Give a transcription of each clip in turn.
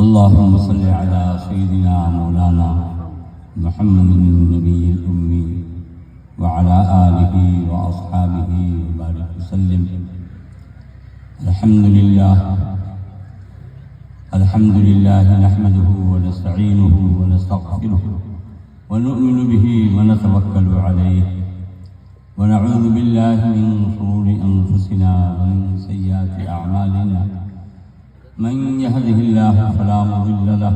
اللهم صل على سيدنا مولانا محمد النبي الأمي وعلى آله وأصحابه وبارك وسلم. الحمد لله نحمده ونستعينه ونستغفره ونؤمن به ونتوكل عليه ونعوذ بالله من شرور أنفسنا ومن سيئات أعمالنا. من يهده الله فلا مضل له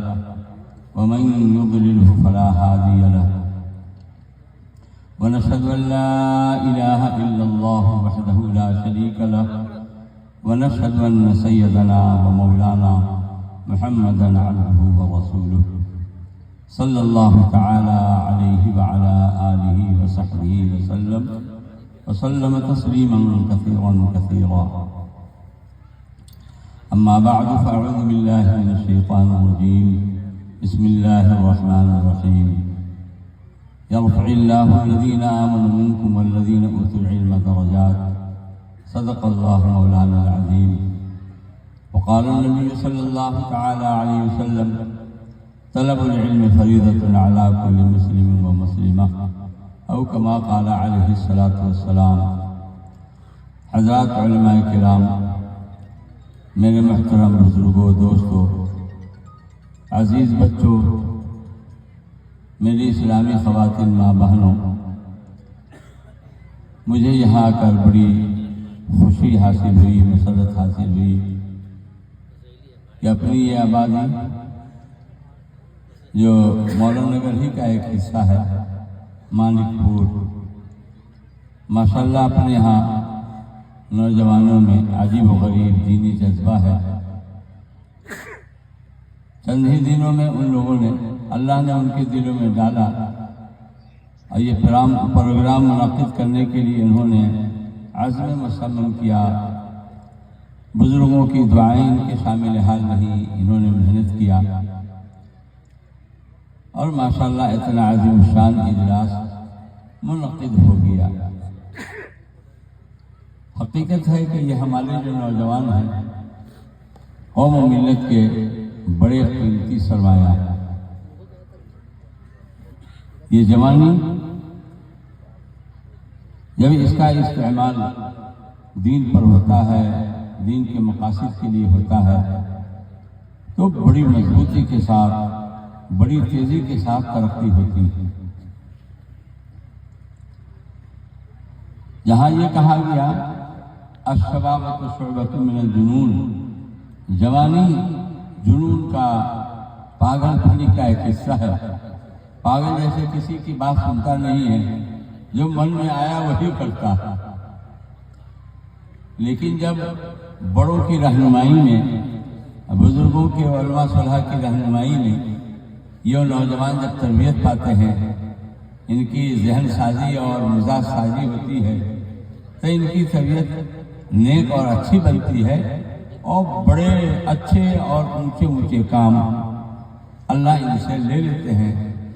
ومن يضلله فلا هادي له. ونشهد أن لا إله إلا الله وحده لا شريك له ونشهد أن سيدنا ومولانا محمدا عبده ورسوله صلى الله تعالى عليه وعلى آله وصحبه وسلم تسليما كثيرا كثيرا. أما بعد فأعوذ بالله من الشيطان الرجيم. بسم الله الرحمن الرحيم. يرفع الله الذين آمنوا منكم والذين أوتوا العلم درجات. صدق الله مولانا العظيم. وقال النبي صلى الله تعالى عليه وسلم: طلب العلم فريضة على كل مسلم ومسلمة، أو كما قال عليه الصلاة والسلام. حضرات علماء کرام، میرے محترم بزرگوں، دوستوں، عزیز بچوں، میری اسلامی خواتین ماں بہنوں، مجھے یہاں آ کر بڑی خوشی حاصل ہوئی، مسرت حاصل ہوئی کہ اپنی یہ آبادی جو مولانا نگر ہی کا ایک حصہ ہے، مانک پور، ماشاءاللہ اپنے یہاں نوجوانوں میں عجیب و غریب دینی جذبہ ہے. چند ہی دنوں میں ان لوگوں نے، اللہ نے ان کے دلوں میں ڈالا اور یہ پروگرام منعقد کرنے کے لیے انہوں نے عزم مصمم کیا. بزرگوں کی دعائیں ان کے شامل حال نہیں، انہوں نے محنت کیا اور ماشاءاللہ اتنا عظیم شان اجلاس منعقد ہو گیا. حقیقت ہے کہ یہ ہمارے جو نوجوان ہیں قوم و ملت کے بڑے قیمتی سرمایہ ہیں. یہ جوانی جب اس کا استعمال دین پر ہوتا ہے، دین کے مقاصد کے لیے ہوتا ہے، تو بڑی مضبوطی کے ساتھ، بڑی تیزی کے ساتھ ترقی ہوتی ہے. جہاں یہ کہا گیا الشبابۃ شعبۃ من الجنون، جوانی جنون کا، پاگل پنی کا ایک حصہ ہے. پاگل جیسے کسی کی بات سنتا نہیں ہے، جو من میں آیا وہی کرتا ہے. لیکن جب بڑوں کی رہنمائی میں، بزرگوں کے علماء صالحہ کی رہنمائی میں یہ نوجوان جب تربیت پاتے ہیں، ان کی ذہن سازی اور مزاج سازی ہوتی ہے، تو ان کی طبیعت نیک اور اچھی بنتی ہے اور بڑے اچھے اور اونچے اونچے کام اللہ ان سے لے لیتے ہیں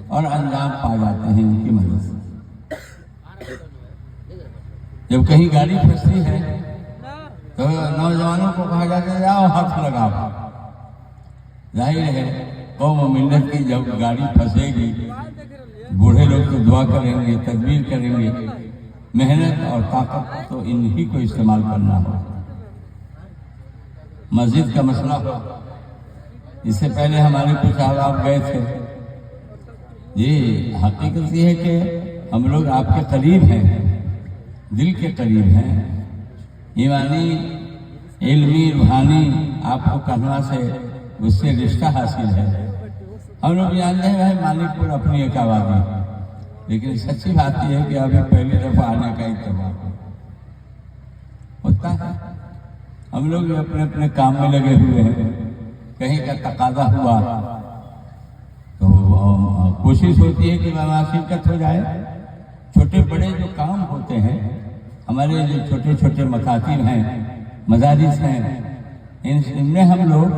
اور انجام پا جاتے ہیں ان کی مدد سے. جب کہیں گاڑی پھنستی ہے تو نوجوانوں کو کہا جاتا ہے آؤ ہاتھ لگاؤ. ظاہر ہے قوم و ملت کی جب گاڑی پھنسے گی، بوڑھے لوگ تو دعا کریں گے، تدبیر کریں گے، محنت اور طاقت تو انہی کو استعمال کرنا ہو. مسجد کا مسئلہ ہو، اس سے پہلے ہمارے کچھ احباب گئے تھے. یہ حقیقت یہ ہے کہ ہم لوگ آپ کے قریب ہیں، دل کے قریب ہیں، ایمانی، علمی، روحانی آپ کو کہنا سے اس سے رشتہ حاصل ہے. ہم لوگ جانتے ہیں بھائی مانک پور اپنی ایک آبادی، لیکن سچی بات یہ ہے کہ ابھی پہلی دفعہ آنے کا اتفاق ہوتا ہے. ہم لوگ اپنے اپنے کام میں لگے ہوئے ہیں، کہیں کا تقاضا ہوا تو کوشش ہوتی ہے کہ وہاں شرکت ہو جائے. چھوٹے بڑے جو کام ہوتے ہیں، ہمارے جو چھوٹے چھوٹے مکاتب ہیں، مدارس ہیں، ان میں ہم لوگ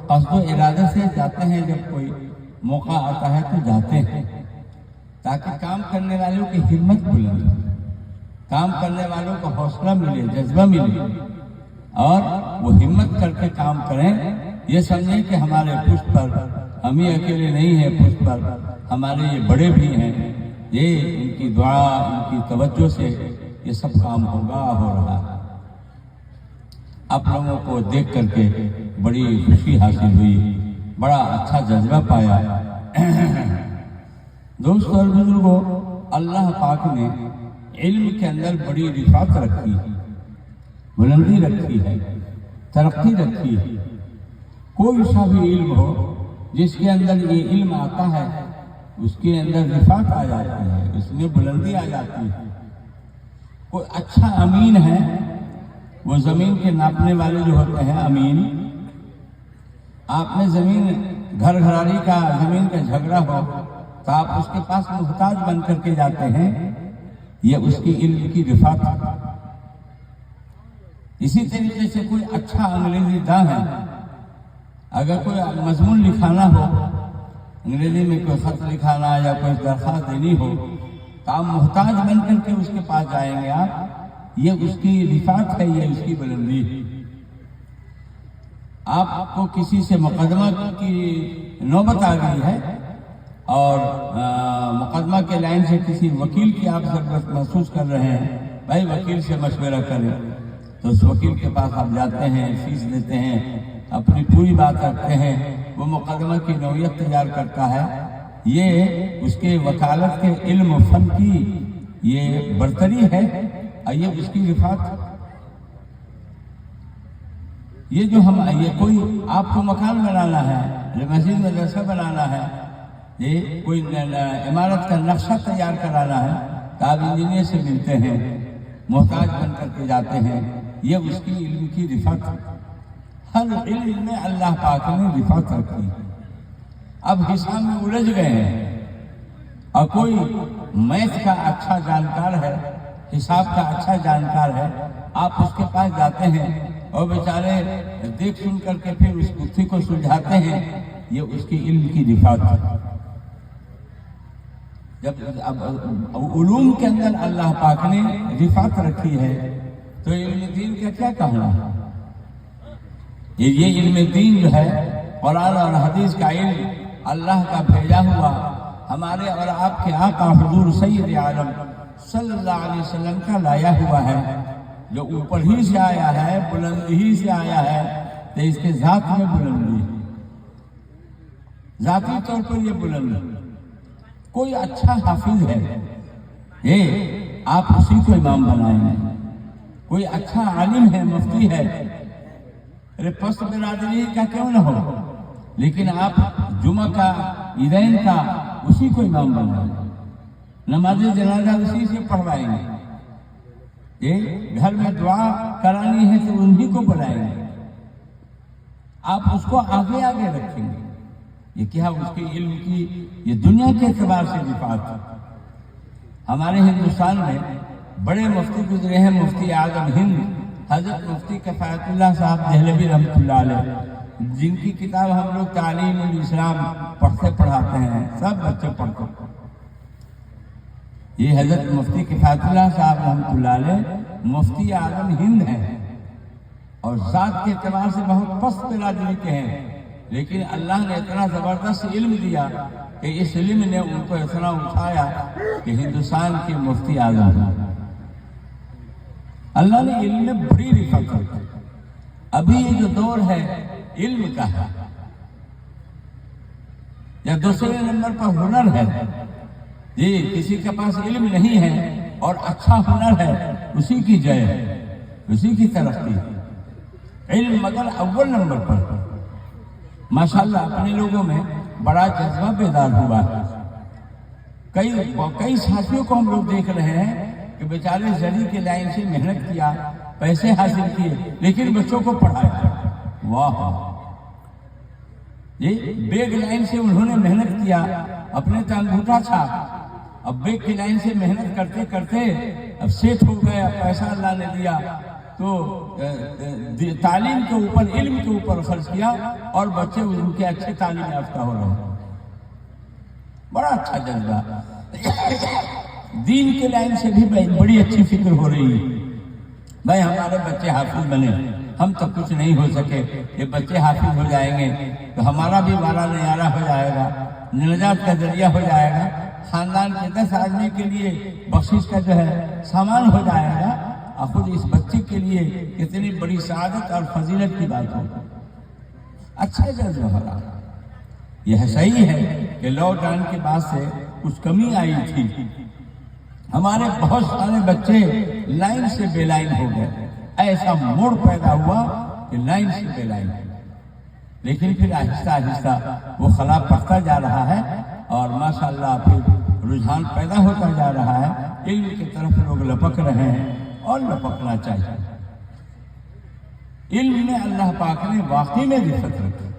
قصد و ارادے سے جاتے ہیں. جب کوئی موقع آتا ہے تو جاتے ہیں تاکہ کام کرنے والوں کی ہمت بلند ہو، کام کرنے والوں کو حوصلہ ملے، جذبہ ملے، اور وہ ہمت کر کے کام کریں یہ سمجھیں کہ ہمارے پشت پر ہم ہی اکیلے نہیں ہیں، پشت پر ہمارے یہ بڑے بھی ہیں، یہ ان کی دعا، ان کی توجہ سے یہ سب کام ہو رہا ہے۔ آپ لوگوں کو دیکھ کر کے بڑی خوشی حاصل ہوئی، بڑا اچھا جذبہ پایا۔ دوستو اور بزرگوں، اللہ پاک نے علم کے اندر بڑی رفعت رکھی ہے، بلندی رکھی ہے، ترقی رکھی ہے۔ کوئی سا بھی علم ہو جس کے اندر یہ علم آتا ہے اس کے اندر رفعت آ جاتی ہے، اس میں بلندی آ جاتی ہے۔ کوئی اچھا امین ہے، وہ زمین کے ناپنے والے جو ہوتے ہیں امین، آپ نے زمین گھر گھراری کا زمین کا جھگڑا ہو تو آپ اس کے پاس محتاج بن کر کے جاتے ہیں، یہ اس کی علم کی رفعت ہے۔ اسی طریقے سے کوئی اچھا انگریزی داں ہے، اگر کوئی مضمون لکھانا ہو، انگریزی میں کوئی خط لکھانا یا کوئی درخواست دینی ہو تو آپ محتاج بن کر کے اس کے پاس جائیں گے، آپ یہ اس کی رفعت ہے، یہ اس کی بلندی ہے۔ آپ کو کسی سے مقدمہ کی نوبت آ گئی ہے اور مقدمہ کے لائن سے کسی وکیل کی آپ ضرورت محسوس کر رہے ہیں، بھائی وکیل سے مشورہ کریں، تو اس وکیل کے پاس آپ جاتے ہیں، فیس لیتے ہیں، اپنی پوری بات رکھتے ہیں، وہ مقدمہ کی نوعیت تیار کرتا ہے۔ یہ اس کے وکالت کے علم و فن کی یہ برتری ہے اور یہ اس کی رفعت۔ یہ جو یہ کوئی آپ کو مکان بنانا ہے، مسجد مدرسہ بنانا ہے، یہ کوئی عمارت کا نقشہ تیار کرانا ہے تو آپ انجینئر سے ملتے ہیں، محتاج بن کر کے جاتے ہیں، یہ اس کی علم کی رفعت۔ ہر علم میں اللہ پاک نے رفعت رکھی۔ اب حساب میں الجھ گئے ہیں اور کوئی میتھ کا اچھا جانکار ہے، حساب کا اچھا جانکار ہے، آپ اس کے پاس جاتے ہیں اور بیچارے دیکھ سن کر کے پھر اس گتھی کو سلجھاتے ہیں، یہ اس کی علم کی رفعت ہے۔ جب علوم کے اندر اللہ پاک نے رفعت رکھی ہے تو علم دین کا کیا کہنا ہے؟ یہ علم دین جو ہے قرآن اور حدیث کا علم اللہ کا بھیجا ہوا، ہمارے اور آپ کے آقا حضور سید عالم صلی اللہ علیہ وسلم کا لایا ہوا ہے، جو اوپر ہی سے آیا ہے، بلند ہی سے آیا ہے، تو اس کے ذات میں بلندی ہے، ذاتی طور پر یہ بلند ہے۔ کوئی اچھا حافظ ہے، یہ آپ اسی کو امام بنائیں گے۔ کوئی اچھا عالم ہے، مفتی ہے، پست برادری کا کیوں نہ ہو، لیکن آپ جمعہ کا، عیدین کا اسی کو امام بنائیں گے، نماز جنازہ اسی سے پڑھوائیں گے، یہ گھر میں دعا کرانی ہے تو انہی کو بلائیں گے، آپ اس کو آگے آگے رکھیں گے۔ یہ کیا اس کے علم کی یہ دنیا کے اعتبار سے رفعت ہے۔ ہمارے ہندوستان میں بڑے مفتی گزرے ہیں، مفتی اعظم ہند حضرت مفتی کفایت اللہ صاحب دہلوی رحمۃ اللہ علیہ، جن کی کتاب ہم لوگ تعلیم الاسلام پڑھتے پڑھاتے ہیں، سب بچے پڑھتے۔ یہ حضرت مفتی کفایت اللہ صاحب رحمۃ اللہ علیہ مفتی اعظم ہند ہیں اور ذات کے اعتبار سے بہت پست برادری کے ہیں، لیکن اللہ نے اتنا زبردست علم دیا کہ اس علم نے ان کو اتنا اٹھایا کہ ہندوستان کے مفتی اعظم ہیں۔ اللہ نے علم میں بڑی رفعت رکھی۔ ابھی یہ جو دور ہے علم کا ہے، یا دوسرے نمبر پر ہنر ہے، جی کسی کے پاس علم نہیں ہے اور اچھا ہنر ہے، اسی کی جے ہے، اسی کی ترقی۔ علم مگر اول نمبر پر۔ ماشاءاللہ اپنے لوگوں میں بڑا جذبہ بیدار ہوا ہے۔ کئی ساتھیوں کو ہم لوگ دیکھ رہے ہیں کہ بیچارے زری کے لائن سے محنت کیا، پیسے حاصل کیے، لیکن بچوں کو پڑھایا۔ واہ! یہ بیگ لائن سے انہوں نے محنت کیا، اپنے تو انگوٹھا چھاپ، اب بیگ کی لائن سے محنت کرتے کرتے اب سیٹ ہو گئے، پیسہ اللہ نے دیا تو تعلیم کے اوپر، علم کے اوپر خرچ کیا اور بچے ان کے اچھے تعلیم یافتہ ہو رہے ہیں۔ بڑا اچھا جذبہ۔ دین کے لائن سے بھی بڑی اچھی فکر ہو رہی ہے، بھائی ہمارے بچے حافظ بنے، ہم تو کچھ نہیں ہو سکے، یہ بچے حافظ ہو جائیں گے تو ہمارا بھی بارہ نیارہ ہو جائے گا، نجات کا ذریعہ ہو جائے گا، خاندان کے 10 آدمی کے لیے بخشش کا جو ہے سامان ہو جائے گا، اور خود اس بچے کے لیے کتنی بڑی سعادت اور فضیلت کی بات ہو۔ اچھا جو ہوا یہ صحیح ہے کہ لاک ڈاؤن کے بعد سے کچھ کمی آئی تھی، ہمارے بہت سارے بچے لائن سے بے لائن ہو گئے، ایسا موڑ پیدا ہوا کہ لائن سے بے لائن، لیکن پھر آہستہ آہستہ وہ خلا پڑتا جا رہا ہے اور ماشاءاللہ پھر رجحان پیدا ہوتا جا رہا ہے، علم کی طرف لوگ لپک رہے ہیں اور لپکنا چاہیے۔ علم میں اللہ پاک نے واقعی میں رفت رکھی،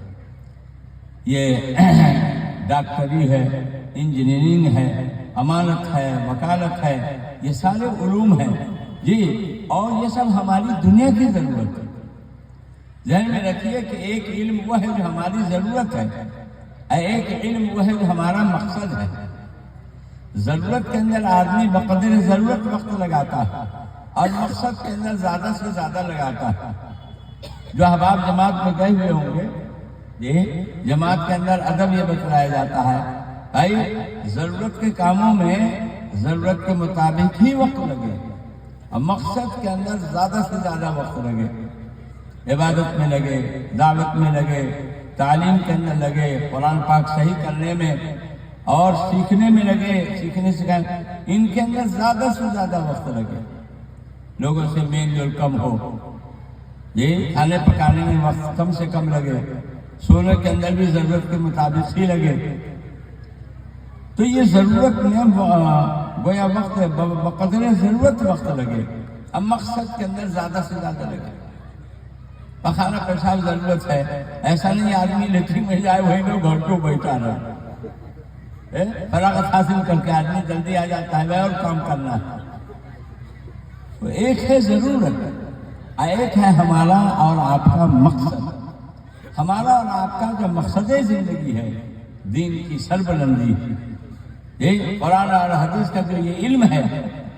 یہ ڈاکٹری ہے، انجینئرنگ ہے، امانت ہے، وکالت ہے، یہ سارے علوم ہیں جی، اور یہ سب ہماری دنیا کی ضرورت ہے۔ ذہن میں رکھیے کہ ایک علم وہ ہے جو ہماری ضرورت ہے، ایک علم وہ ہے جو ہمارا مقصد ہے۔ ضرورت کے اندر آدمی بقدر ضرورت وقت لگاتا ہے اور مقصد کے اندر زیادہ سے زیادہ لگاتا ہے۔ جو احباب جماعت میں گئے ہوئے ہوں گے، یہ جماعت کے اندر ادب یہ بتلایا جاتا ہے بھائی ضرورت کے کاموں میں ضرورت کے مطابق ہی وقت لگے اور مقصد کے اندر زیادہ سے زیادہ وقت لگے، عبادت میں لگے، دعوت میں لگے، تعلیم کے اندر لگے، قرآن پاک صحیح کرنے میں اور سیکھنے میں لگے، سیکھنے سکھانے ان کے اندر زیادہ سے زیادہ وقت لگے، لوگوں سے میل جول کم ہو، یہ کھانے پکانے میں وقت کم سے کم لگے، سونے کے اندر بھی ضرورت کے مطابق ہی لگے۔ تو یہ ضرورت میں گویا وقت بقدر ضرورت وقت لگے، اب مقصد کے اندر زیادہ سے زیادہ لگے۔ پخانہ پیشاب ضرورت ہے، ایسا نہیں آدمی لیٹرین میں جائے وہی لوگ گھر کو بیٹھا رہے، فراغت حاصل کر کے آدمی جلدی آ جاتا ہے اور کام کرنا ہے۔ تو ایک ہے ضرورت، ایک ہے ہمارا اور آپ کا مقصد۔ ہمارا اور آپ کا جو مقصد زندگی ہے، دین کی سربلندی، یہ قرآن اور حدیث کا جو یہ علم ہے،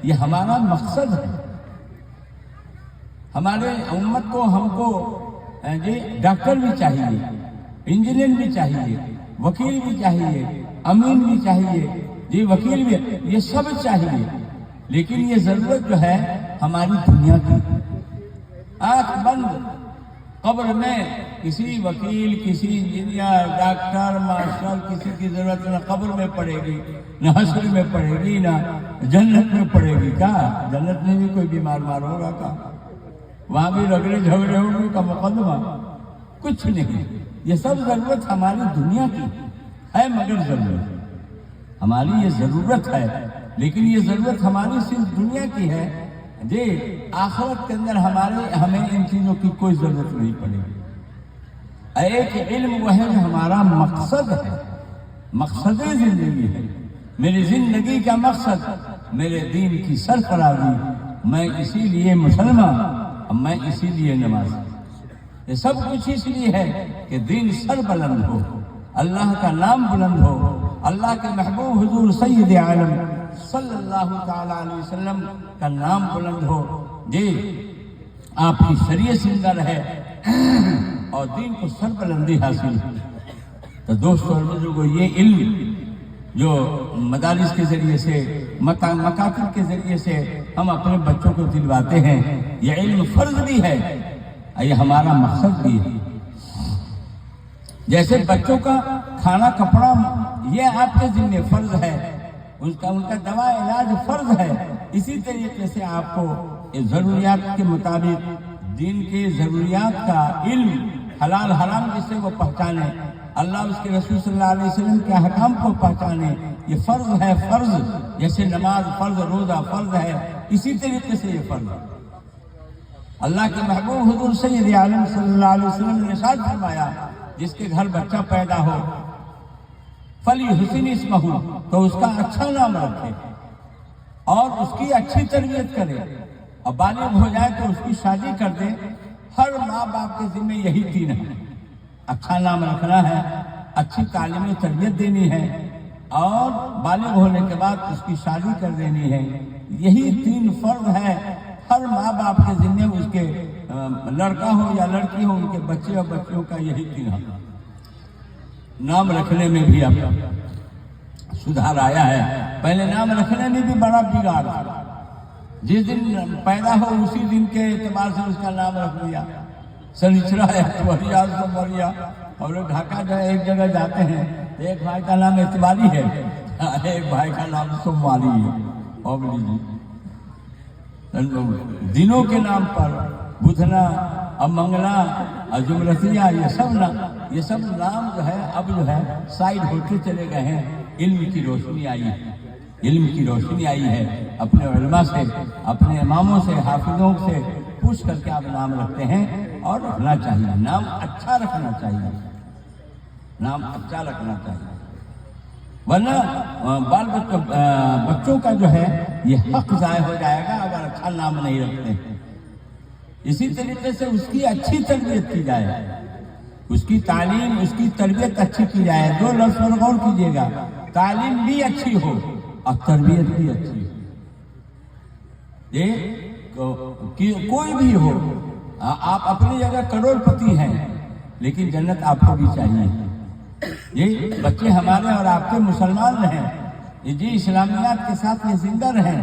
یہ ہمارا مقصد ہے۔ ہمارے امت کو ہم کو ڈاکٹر بھی چاہیے، انجینئر بھی چاہیے، وکیل بھی چاہیے، امین بھی چاہیے، جی وکیل بھی، یہ سب چاہیے، لیکن یہ ضرورت جو ہے ہماری دنیا کی۔ آنکھ بند قبر میں کسی وکیل، کسی انجینئر، ڈاکٹر، ماسٹر کسی کی ضرورت نہ قبر میں پڑے گی، نہ حشر میں پڑے گی، نہ جنت میں پڑے گی۔ کیا جنت میں بھی کوئی بیمار ہوگا؟ کا وہاں بھی رگڑے جھگڑے ہوں گے کا مقدمہ کچھ نہیں۔ یہ سب ضرورت ہماری دنیا کی ہے، مگر ضرورت ہماری یہ ضرورت ہے، لیکن یہ ضرورت ہماری صرف دنیا کی ہے جی، آخرت کے اندر ہمیں ان چیزوں کی کوئی ضرورت نہیں پڑے گی۔ ایک علم وہ ہے جو ہمارا مقصد ہے، مقصد زندگی ہے۔ میری زندگی کا مقصد میرے دین کی سرفرازی، میں اسی لیے مسلمان، میں اسی لیے نمازی، یہ سب کچھ اس لیے ہے کہ دین سر بلند ہو، اللہ کا نام بلند ہو، اللہ کے محبوب حضور سید عالم صلی اللہ تعالی علیہ وسلم کا نام بلند ہو، جی آپ کی شریعت زندہ رہے اور دین کو سر بلندی حاصل ہو۔ تو دوستوں اور بزرگوں، یہ علم جو مدارس کے ذریعے سے، مکاتب کے ذریعے سے ہم اپنے بچوں کو دلواتے ہیں، یہ علم فرض بھی ہے، یہ ہمارا مقصد بھی ہے۔ جیسے بچوں کا کھانا کپڑا یہ آپ کے ذمہ فرض ہے، ان کا دوا علاج فرض ہے، اسی طریقے سے آپ کو ضروریات کے مطابق دین کے ضروریات کا علم، حلال حرام جس سے وہ پہچانے، اللہ اس کے رسول صلی اللہ علیہ وسلم کے احکام کو پہچانے، یہ فرض ہے۔ فرض جیسے نماز فرض، روزہ فرض ہے، اسی طریقے سے یہ فرض ہے۔ اللہ کے محبوب حضور سید عالم صلی اللہ علیہ وسلم نے ارشاد فرمایا، جس کے گھر بچہ پیدا ہو فَلْيُحْسِنْ اسْمَهُ، تو اس کا اچھا نام رکھے اور اس کی اچھی تربیت کرے، اور بالغ ہو جائے تو اس کی شادی کر دے۔ ہر ماں باپ کے ذمہ یہی تین ہے، اچھا نام رکھنا ہے، اچھی تعلیم و تربیت دینی ہے، اور بالغ ہونے کے بعد اس کی شادی کر دینی ہے۔ یہی تین فرض ہے ہر ماں باپ کے ذمہ اس کے لڑکا ہو یا لڑکی ہو، ان کے بچے اور بچیوں کا یہی دن ہے۔ نام رکھنے میں بھی اب سدھار آیا ہے، پہلے نام رکھنے میں بھی بڑا بگاڑ تھا، جس دن پیدا ہو اسی دن کے اعتبار سے اس کا نام رکھ لیا، سنیچرا ہے اتواریا سومواریا۔ ہم لوگ ڈھاکہ جو ہے ایک جگہ جاتے ہیں، ایک بھائی کا نام اتواری ہے، ایک بھائی کا نام سومواری ہے، اور دنوں کے نام پر بدھنا اور منگلا اور جمرتیا، یہ سب نام جو ہے اب جو ہے سائڈ ہوتے چلے گئے ہیں۔ علم کی روشنی آئی ہے، علم کی روشنی آئی ہے، اپنے علماء سے، اپنے اماموں سے، حافظوں سے پوچھ کر کے آپ نام رکھتے ہیں، اور رکھنا چاہیے، نام اچھا رکھنا چاہیے، نام اچھا رکھنا چاہیے، ورنہ بچوں کا جو ہے یہ حق ضائع ہو جائے گا اگر اچھا نام نہیں رکھتے ہیں۔ اسی طریقے سے اس کی اچھی تربیت کی جائے، اس کی تعلیم، اس کی تربیت اچھی کی جائے۔ دو لفظ پر غور کیجیے گا، تعلیم بھی اچھی ہو اور تربیت بھی اچھی ہو۔ کوئی بھی ہو، آپ اپنی جگہ کروڑ پتی ہیں، لیکن جنت آپ کو بھی چاہیے۔ یہ بچے ہمارے اور آپ کے مسلمان رہیں، جی اسلامیات کے ساتھ یہ زندہ رہیں،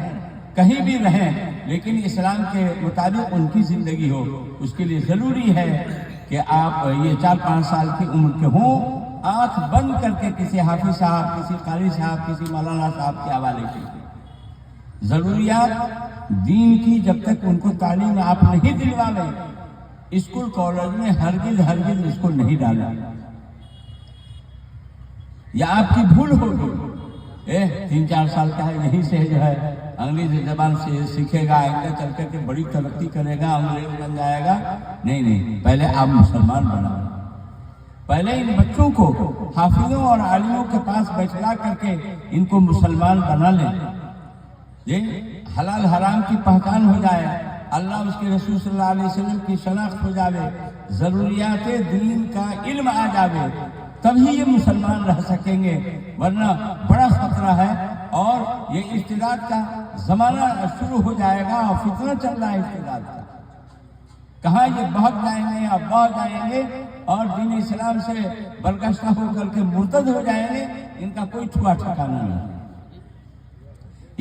کہیں بھی رہیں، لیکن اسلام کے مطابق ان کی زندگی ہو۔ اس کے لیے ضروری ہے کہ آپ یہ 4-5 سال کی عمر کے ہوں، آنکھ بند کر کے کسی حافظ صاحب، کسی قاری صاحب، کسی مولانا صاحب کے حوالے کی ضروریات دین کی جب تک ان کو تعلیم آپ نہیں دلوا لیں، اسکول کالج میں ہرگز اس کو نہیں ڈالا۔ یا آپ کی بھول ہوگی، 3-4 سال کا ہے، یہیں سے جو ہے انگریزی زبان سے سیکھے گا، آئندہ چل کر کے بڑی ترقی کرے گا، انگریز بن جائے گا۔ نہیں، پہلے آپ مسلمان بنا، پہلے ان بچوں کو حافظوں اور عالموں کے پاس بیٹھلا کر کے ان کو مسلمان بنا لیں، یہ حلال حرام کی پہچان ہو جائے، اللہ اس کے رسول صلی اللہ علیہ وسلم کی شناخت ہو جاوے، ضروریات دین کا علم آ جاوے، تبھی یہ مسلمان رہ سکیں گے، ورنہ بڑا خطرہ ہے۔ اور یہ ارتداد کا زمانہ شروع ہو جائے گا، اور فتنہ چل رہا ہے ارتداد کا، کہاں یہ بہت جائیں گے یا بہت جائیں گے، اور دین اسلام سے برگشتہ ہو کر کے مرتد ہو جائیں گے، ان کا کوئی ٹھکانا ٹھکانا نہیں۔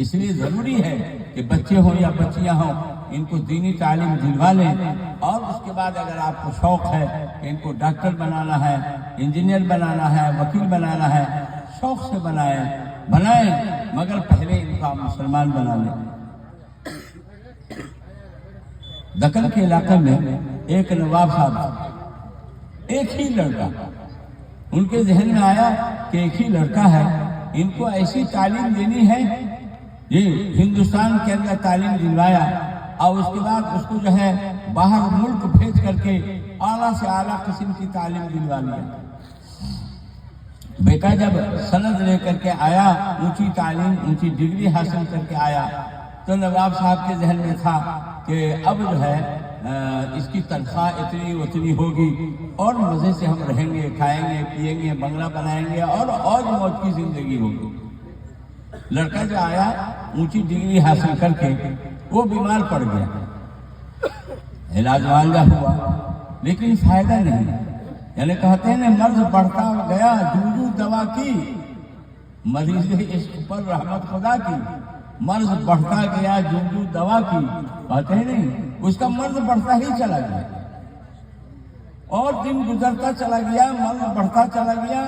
اس لیے ضروری ہے کہ بچے ہوں یا بچیاں ہوں، ان کو دینی تعلیم دلوا لیں، اور اس کے بعد اگر آپ کو شوق ہے کہ ان کو ڈاکٹر بنانا ہے، انجینئر بنانا ہے، وکیل بنانا ہے، شوق سے بنائیں، مگر پہلے ان کو آپ مسلمان بنا لیں۔ دکن کے علاقے میں ایک نواب صاحب تھا، ایک ہی لڑکا، ان کے ذہن میں آیا کہ ایک ہی لڑکا ہے، ان کو ایسی تعلیم دینی ہے، یہ ہندوستان کے اندر تعلیم دلوایا، اور اس کے بعد اس کو جو ہے باہر ملک بھیج کر کے اعلیٰ سے اعلیٰ قسم کی تعلیم دلوا لیا۔ بیٹا جب سند لے کر کے آیا، اونچی تعلیم، اونچی ڈگری حاصل کر کے آیا، تو نواب صاحب کے ذہن میں تھا کہ اب جو ہے اس کی تنخواہ اتنی ہوگی، اور مزے سے ہم رہیں گے، کھائیں گے، پیئیں گے، بنگلہ بنائیں گے، اور موج کی زندگی ہوگی۔ لڑکا جو آیا اونچی ڈگری حاصل کر کے، وہ بیمار پڑ گیا، علاج معالجہ ہوا، لیکن فائدہ نہیں۔ یعنی کہتے ہیں مرض بڑھتا گیا، جو دوا کی، مریض عشق پر رحمت خدا کی، مرض بڑھتا گیا، جو دوا کی، کہتے ہیں نہیں، اس کا مرض بڑھتا ہی چلا گیا، اور دن گزرتا چلا گیا، مرض بڑھتا چلا گیا،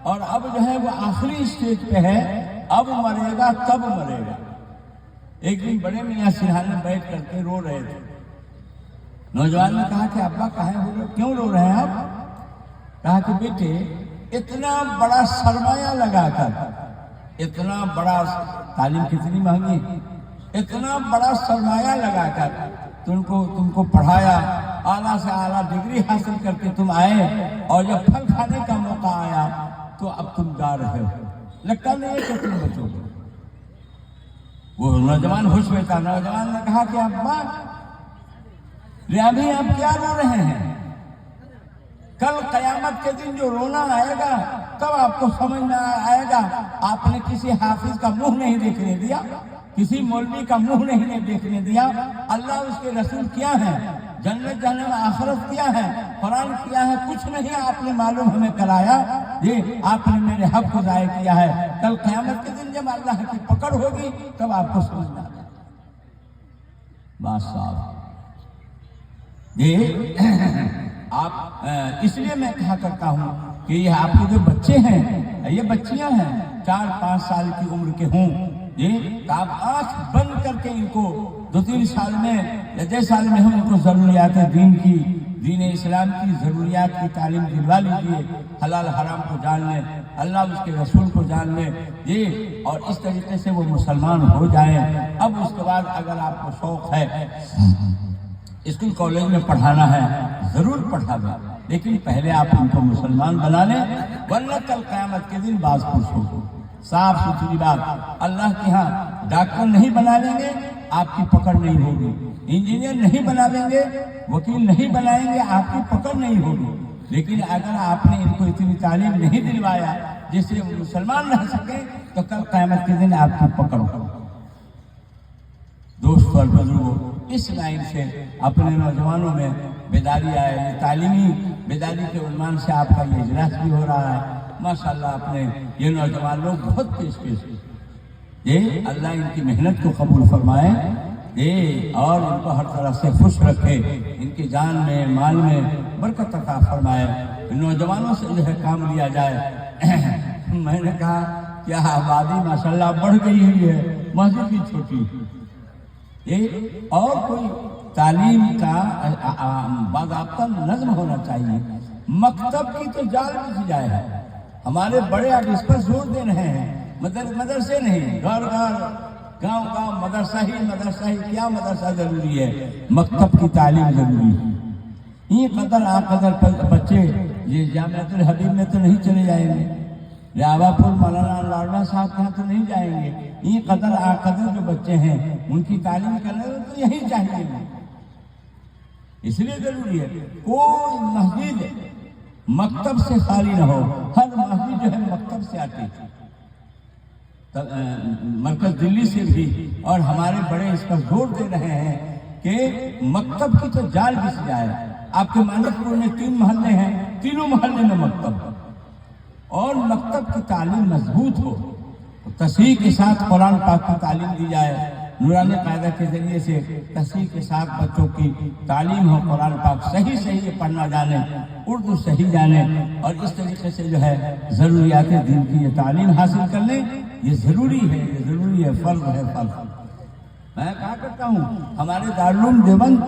اور اب جو ہے وہ آخری اسٹیج پہ ہے، اب مرے گا تب مرے گا۔ ایک دن بڑے میاں سرہانے بیٹھ کر کے رو رہے تھے، نوجوان نے کہا کہ ابا کہاں ہو، کیوں رو رہے ہیں آپ؟ کہا کہ بیٹے اتنا بڑا سرمایہ لگا کر، اتنا بڑا، تعلیم کتنی مہنگی ہے، اتنا بڑا سرمایہ لگا کر تم کو پڑھایا، اعلیٰ سے اعلیٰ ڈگری حاصل کر کے تم آئے، اور جب پھل کھانے کا موقع آیا تو اب تم گا رہے ہو، لگتا نہیں کہ تم بچو گے۔ وہ نوجوان ہوش میں تھا، نوجوان نے کہا کہ ابا ابھی آپ کیا رو رہے ہیں؟ کل قیامت کے دن جو رونا آئے گا تب آپ کو سمجھ میں آئے گا، آپ نے کسی حافظ کا منہ نہیں دیکھنے دیا، کسی مولوی کا منہ نہیں دیکھنے دیا، اللہ اس کے رسول کیا ہیں جنت جانے میں آخرت کیا ہے، قرآن کیا ہے، کچھ نہیں آپ نے معلوم ہمیں کرایا. یہ آپ نے میرے حق کو ضائع کیا ہے. کل قیامت کے دن جب اللہ کی پکڑ ہوگی تب آپ کو سمجھنا ہے. بات صاحب یہ آپ اس لیے میں کہا کرتا ہوں کہ یہ آپ کے جو بچے ہیں، یہ بچیاں ہیں 4-5 سال کی عمر کے ہوں، تو آپ آنکھ بند کر کے ان کو 2-3 سال میں یا 10 سال میں ان کو ضروریات دین کی، دین اسلام کی ضروریات کی تعلیم دلوا لیجیے. حلال حرام کو جان لیں، اللہ اس کے رسول کو جان لیں، یہ اور اس طریقے سے وہ مسلمان ہو جائیں. اب اس کے بعد اگر آپ کو شوق ہے اسکول کالج میں پڑھانا ہے ضرور پڑھانا، لیکن پہلے آپ ان کو مسلمان بنا لیں، ورنہ کل قیامت کے دن باز پرس ہوگا. صاف ستھری بات، اللہ کے ہاں ڈاکٹر نہیں بنا لیں گے آپ کی پکڑ نہیں ہوگی، انجینئر نہیں بنا لیں گے، وکیل نہیں بنائیں گے آپ کی پکڑ نہیں ہوگی. لیکن اگر آپ نے ان کو اتنی تعلیم نہیں دلوایا جس سے وہ مسلمان رہ سکے تو کل قیامت کے دن آپ کی پکڑ ہوگی. دوستو اور بزرگوں، اس لائن سے اپنے نوجوانوں میں بیداری آئے. تعلیمی بیداری کے عنوان سے آپ کا یہ اجلاس بھی ہو رہا ہے. ماشاءاللہ اپنے یہ نوجوان لوگ بہت پیش یہ اللہ ان کی محنت کو قبول فرمائے اور ان کو ہر طرح سے خوش رکھے، ان کی جان میں مال میں برکت عطا فرمائے. نوجوانوں سے جو ہے کام لیا جائے. میں نے کہا کیا آبادی ماشاءاللہ بڑھ گئی ہوئی ہے، مسجد بھی چھوٹی، اور کوئی تعلیم کا باضابطہ نظم ہونا چاہیے. مکتب کی تو جال بچ جائے ہے. ہمارے بڑے اب اس پر زور دے رہے ہیں، مدرسے نہیں، گھر گھر گاؤں گاؤں مدرسہ ہی. کیا مدرسہ ضروری ہے؟ مکتب کی تعلیم ضروری ہے. یہ قدر آ قدر بچے یہ جامعۃ الحبیب میں تو نہیں چلے جائیں گے، راوا پور مولانا لاڈا صاحب کے یہاں تو نہیں جائیں گے. یہ قدر آ قدر جو بچے ہیں ان کی تعلیم کرنے تو یہی چاہیے. اس لیے ضروری ہے کوئی مسجد مکتب سے خالی نہ ہو. ہر مسجد جو ہے مکتب سے آتی تھی، مرکز دلی سے بھی، اور ہمارے بڑے اس پر زور دے رہے ہیں کہ مکتب کی تو جال بچ جائے. آپ کے مانک پور میں 3 محلے ہیں، تینوں محلے میں مکتب، اور مکتب کی تعلیم مضبوط ہو. تصحیح کے ساتھ قرآن پاک کی تعلیم دی جائے، نورانی قاعدہ کے ذریعے سے تصحیح کے ساتھ بچوں کی تعلیم ہو. قرآن پاک صحیح پڑھنا جانے، اردو صحیح جانے، اور اس طریقے سے جو ہے ضروریات دین کی یہ تعلیم حاصل کر لیں. یہ ضروری ہے، فرض ہے. میں کہا کرتا ہوں ہمارے دارالعلوم دیوبند،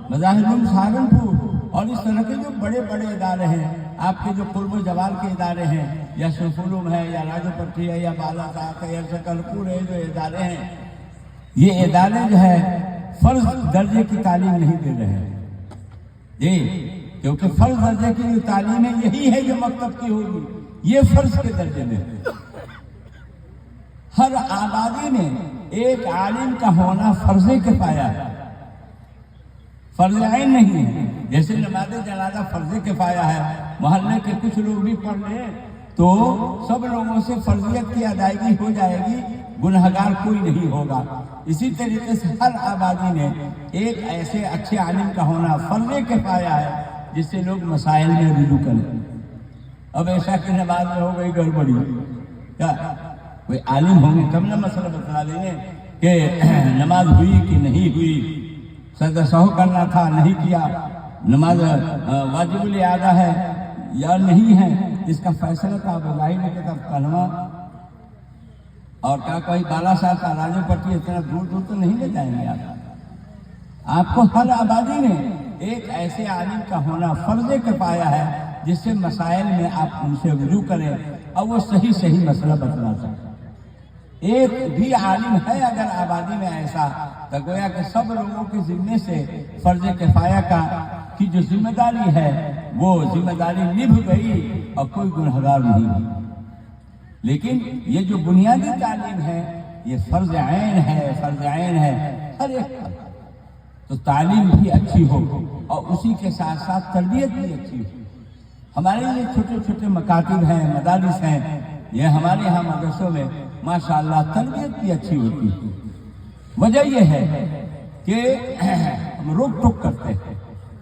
مظاہر سہارنپور اور اس طرح کے جو بڑے بڑے ادارے ہیں، آپ کے جو قرب و جوال کے ادارے ہیں، یا شیخ علوم ہے، یا راجو پٹھی ہے، یا بالا صاحب ہے، یا شکلپور ہے، جو ادارے ہیں، یہ ادارے جو ہے فرض درجے کی تعلیم نہیں دے رہے ہیں. کیونکہ فرض درجے کی جو تعلیم ہے یہی ہے جو مکتب کی ہوگی. یہ فرض کے درجے میں ہر آبادی میں ایک عالم کا ہونا فرض کفایہ ہے، فرض عین نہیں ہے. جیسے نماز جنازہ فرض کفایہ ہے، محلے کے کچھ لوگ بھی پڑھ لیں تو سب لوگوں سے فرضیت کی ادائیگی ہو جائے گی، گنہگار کوئی نہیں ہوگا. اسی طریقے سے ہر آبادی میں ایک ایسے اچھے عالم کا ہونا فرض کفایہ ہے جس سے لوگ مسائل میں رجوع کریں. اب ایسا کہ نماز میں ہو گئی گڑبڑی، کیا کوئی عالم ہوں گے تب نہ مسئلہ بتلا دیں گے کہ نماز ہوئی کہ نہیں ہوئی، سجدہ سہو کرنا تھا نہیں کیا، نماز واجب الاعادہ ہے یا نہیں ہے، اس کا فیصلہ تھا بظاہر نے کتاب کلمہ. اور کیا کوئی بالا صاحب کا راجو پٹی اتنا دور تو نہیں لے جائیں گے. آپ کو ہر آبادی میں ایک ایسے عالم کا ہونا فرض کفایہ ہے جس سے مسائل میں آپ ان سے رجوع کریں اور وہ صحیح مسئلہ بتلا سکیں. ایک بھی عالم ہے اگر آبادی میں ایسا تو گویا کہ سب لوگوں کے ذمے سے فرض کفایہ کی جو ذمہ داری ہے وہ ذمہ داری نبھ گئی اور کوئی گنہگار نہیں ہوئی. لیکن یہ جو بنیادی تعلیم ہے یہ فرض عین ہے ہر ایک پر. تو تعلیم بھی اچھی ہو اور اسی کے ساتھ ساتھ تربیت بھی اچھی ہو. ہمارے یہ چھوٹے چھوٹے مکاتب ہیں، مدارس ہیں، یہ ہمارے یہاں مدرسوں میں ماشاءاللہ تربیت بھی اچھی ہوتی ہے. وجہ یہ ہے کہ ہم روک ٹوک کرتے ہیں،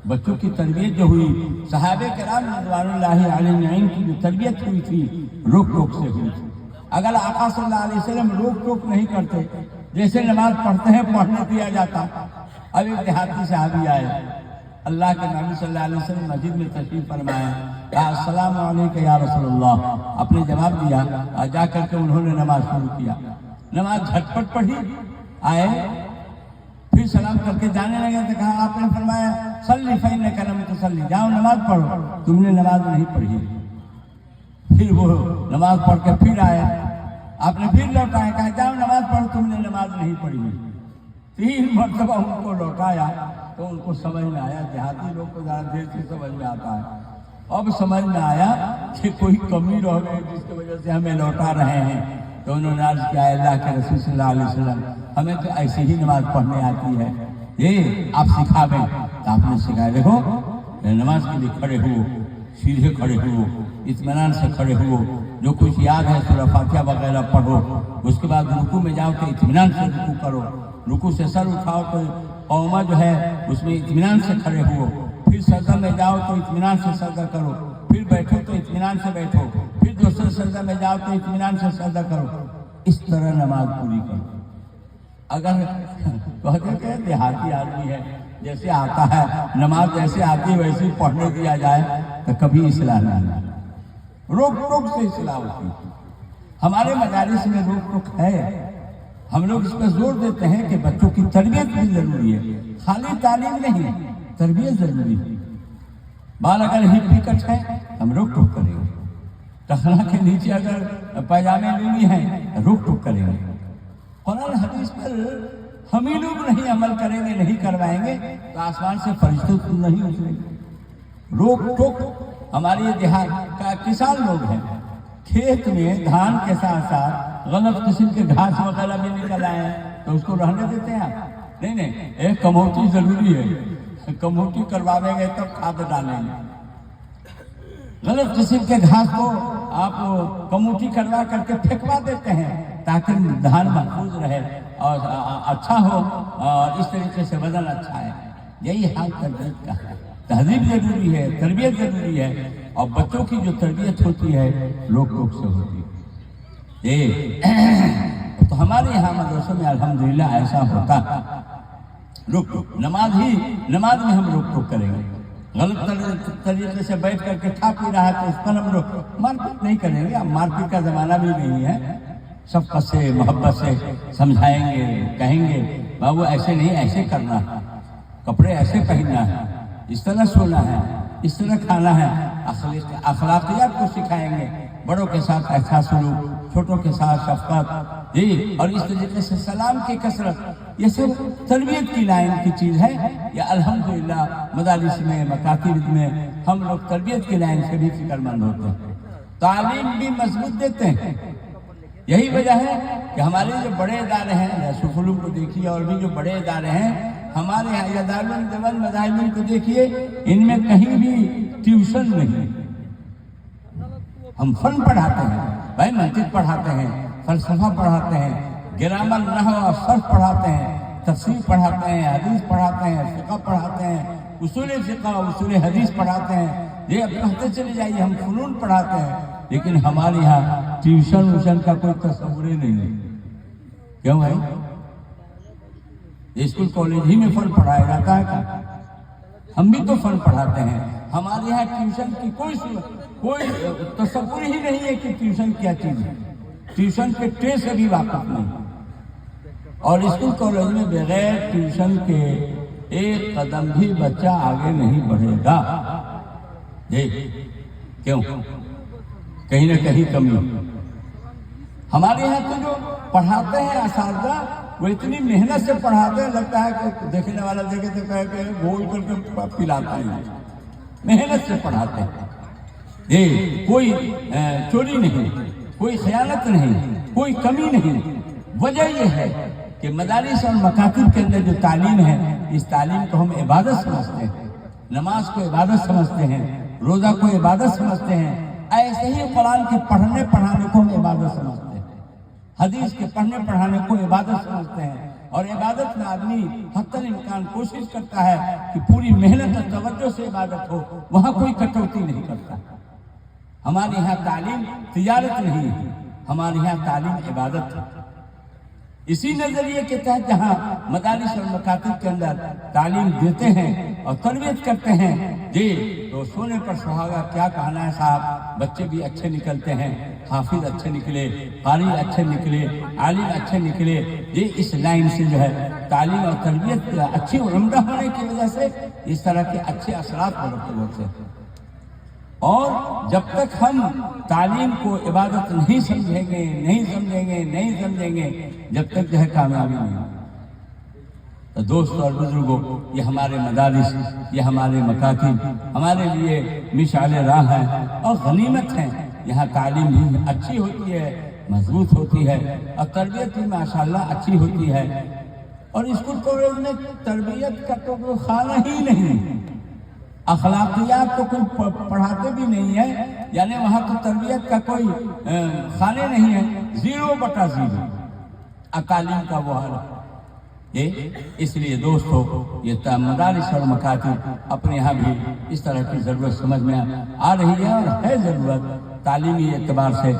بچوں کی تربیت جو ہوئی، صحابہ کرام رضوان اللہ علیہم کی جو تربیت ہوئی تھی روک ٹوک سے ہوئی تھی۔ اگر آقا صلی اللہ علیہ وسلم روک ٹوک نہیں کرتے، جیسے نماز پڑھتے ہیں پڑھنے دیا جاتا۔ اب ایک دیہاتی صحابی آئے، اللہ کے نبی صلی اللہ علیہ وسلم مسجد میں تشریف فرمائے، کہا السلام علیکم یا رسول اللہ، آپ نے جواب دیا، جا کر کے انہوں نے نماز شروع کیا، نماز جھٹپٹ پڑھی، آئے پھر سلام کر کے جانے لگے تو کہا، آپ نے فرمایا صلی فإنک لم تصلی، جاؤ نماز پڑھو، تم نے نماز نہیں پڑھی۔ پھر وہ نماز پڑھ کے پھر آئے، آپ نے پھر لوٹایا، کہا جاؤ نماز پڑھو، تم نے نماز نہیں پڑھی۔ 3 مرتبہ ان کو لوٹایا تو ان کو سمجھ میں آیا، دیہاتی لوگ کو زیادہ دیر سے سمجھ میں آتا ہے، اب سمجھ میں آیا کہ کوئی کمی رہ گئی جس کی وجہ سے ہمیں لوٹا رہے ہیں۔ تو انہوں نے عرض کیا، اللہ کے رسول صلی اللہ علیہ وسلم ہمیں تو ایسی ہی نماز پڑھنے آتی ہے، یہ آپ سکھا دیں۔ تو آپ نے سکھایا، دیکھو نماز کے لیے کھڑے ہو، سیدھے کھڑے ہو، اطمینان سے کھڑے ہو، جو کچھ یاد ہے سورہ فاتحہ وغیرہ پڑھو، اس کے بعد رکوع میں جاؤ تو اطمینان سے رکوع کرو، رکوع سے سر اٹھاؤ تو قومہ جو ہے اس میں اطمینان سے کھڑے ہو، پھر سجدہ میں جاؤ تو اطمینان سے سجدہ کرو، پھر بیٹھو تو اطمینان سے بیٹھو، پھر دوسرے سجدہ میں جاؤ تو اطمینان سے سجدہ کرو، اس طرح نماز پوری کرو۔ اگر کہتے کہ دیہاتی آدمی ہے، جیسے آتا ہے نماز جیسے آتی ویسے پڑھنے دیا جائے تو کبھی اصلاح نہیں، روک ٹوک سے اصلاح ہوتی۔ ہمارے مدارس میں روک ٹوک ہے، ہم لوگ اس پر زور دیتے ہیں کہ بچوں کی تربیت بھی ضروری ہے، خالی تعلیم نہیں، تربیت ضروری ہے۔ بال اگر ہپ پکٹ ہے ہم روک ٹوک کریں گے، ٹخنا کے نیچے اگر پائجامے لونی ہیں روک ٹوک کریں گے، قرآن حدیث پر ہم ہی لوگ نہیں عمل کریں گے، نہیں کروائیں گے تو آسمان سے فرشتے نہیں اتریں گے۔ روک ٹوک ہماری دیہات کا کسان لوگ ہیں، کھیت میں دھان کے ساتھ ساتھ غلط قسم کے گھاس وغیرہ بھی نکل آئے ہیں تو اس کو رہنے دیتے ہیں آپ؟ نہیں، ایک کموٹی ضروری ہے، کموٹی کرواویں گے تب کھاد ڈالیں گے۔ غلط قسم کے گھاس کو آپ کموٹی کروا کر کے پھینکوا دیتے ہیں تاکہ دھان محفوظ رہے اور اچھا ہو، اور اس طریقے سے وزن اچھا ہے۔ یہی حال تربیت کا ہے، تہذیب ضروری ہے، تربیت ضروری ہے، اور بچوں کی جو تربیت ہوتی ہے روک ٹوک سے ہوتی ہے۔ تو ہمارے یہاں مدرسوں میں الحمدللہ ایسا ہوتا ہے، روک ٹوک نماز میں ہم روک ٹوک کریں گے، غلط طریقے سے بیٹھ کر کے کھا پی رہا ہے تو اس پر ہم مار پیٹ نہیں کریں گے، اب مار پیٹ کا زمانہ بھی نہیں ہے، شفقت سے محبت سے سمجھائیں گے، کہیں گے بابو ایسے نہیں، ایسے کرنا ہے، کپڑے ایسے پہننا ہے، اس طرح سونا ہے، اس طرح کھانا ہے، اخلاقیات کو سکھائیں گے، بڑوں کے ساتھ اچھا سلوک، چھوٹوں کے ساتھ شفقت، اور اس طریقے سے سلام کی کثرت، یہ سب تربیت کی لائن کی چیز ہے۔ یہ الحمدللہ مدارس میں، مکاتب میں ہم لوگ تربیت کی لائن سے بھی فکر مند ہوتے ہیں، تعلیم بھی مضبوط دیتے ہیں۔ یہی وجہ ہے کہ ہمارے جو بڑے ادارے ہیں، یوسف علوم کو دیکھیے اور بھی جو بڑے ادارے ہیں ہمارے یہاں، یا دارالعلوم دیوبند مدارس کو دیکھیے، ان میں کہیں بھی ٹیوشن نہیں۔ ہم فن پڑھاتے ہیں، بھائی منطق پڑھاتے ہیں، فلسفہ پڑھاتے ہیں، گرامر نحو اور صرف پڑھاتے ہیں، تفسیر پڑھاتے ہیں، حدیث پڑھاتے ہیں، فقہ پڑھاتے ہیں، اصول فقہ اصول حدیث پڑھاتے ہیں، یہ اب پڑھتے چلے جائیے، ہم فنون پڑھاتے ہیں، لیکن ہمارے یہاں ٹیوشن کا کوئی تصور ہی نہیں ہے۔ کیوں ہے؟ اسکول کالج ہی میں فن پڑھایا جاتا ہے کیا؟ ہم بھی تو فن پڑھاتے ہیں، ہمارے یہاں ٹیوشن کی کوئی تصور ہی نہیں ہے کہ ٹیوشن کیا چیز ہے، ٹیوشن کے ٹے سے بھی واقف نہیں، اور اسکول کالج میں بغیر ٹیوشن کے ایک قدم بھی بچہ آگے نہیں بڑھے گا۔ کیوں؟ کہیں نہ کہیں کمی۔ ہمارے یہاں تو جو پڑھاتے ہیں اساتذہ وہ اتنی محنت سے پڑھاتے ہیں، لگتا ہے کہ دیکھنے والا دیکھے تو کہے کہ گول کر کے پلاتا ہے، محنت سے پڑھاتے ہیں، کوئی چوری نہیں، کوئی خیانت نہیں، کوئی کمی نہیں۔ وجہ یہ ہے کہ مدارس اور مکاتب کے اندر جو تعلیم ہے، اس تعلیم کو ہم عبادت سمجھتے ہیں، نماز کو عبادت سمجھتے ہیں، روزہ کو عبادت سمجھتے ہیں، ایسے ہی قرآن کے پڑھنے پڑھانے کو ہم عبادت سمجھتے ہیں، حدیث کے پڑھنے پڑھانے کو عبادت سمجھتے ہیں، اور عبادت میں آدمی حتی الامکان کوشش کرتا ہے کہ پوری محنت اور توجہ سے عبادت ہو، وہاں کوئی کٹوتی نہیں کرتا۔ ہمارے یہاں تعلیم تجارت نہیں ہے، ہمارے یہاں تعلیم عبادت ہے۔ اسی نظریے کے تحت جہاں مدارس اور مکاتب کے اندر تعلیم دیتے ہیں اور تربیت کرتے ہیں، جی تو سونے پر سہاگا کیا کہنا ہے صاحب، بچے بھی اچھے نکلتے ہیں، حافظ اچھے نکلے، قاری اچھے نکلے، عالم اچھے نکلے، یہ اس لائن سے جو ہے تعلیم اور تربیت اچھی عمدہ ہونے کی وجہ سے اس طرح کے اچھے اثرات مرتب ہوتے ہیں۔ اور جب تک ہم تعلیم کو عبادت نہیں سمجھیں گے جب تک جو ہے کامیابی نہیں ہوگی۔ تو دوستوں اور بزرگوں، یہ ہمارے مدارس، یہ ہمارے مکاتب ہمارے لیے مشعل راہ ہیں اور غنیمت ہیں۔ یہاں تعلیم بھی اچھی ہوتی ہے، مضبوط ہوتی ہے، اور تربیت بھی ماشاءاللہ اچھی ہوتی ہے۔ اور اسکول کالج میں تربیت کا تو کوئی خانہ ہی نہیں، اخلاقیات تو کوئی پڑھاتے بھی نہیں ہے، یعنی وہاں تو تربیت کا کوئی خانے نہیں ہے، 0/0 تعلیم کا وہ حال ہے۔ اس لیے دوستو، یہ مدارس اور مکاتب اپنے یہاں بھی اس طرح کی ضرورت سمجھ میں آ رہی ہے اور ہے ضرورت تعلیمی اعتبار سے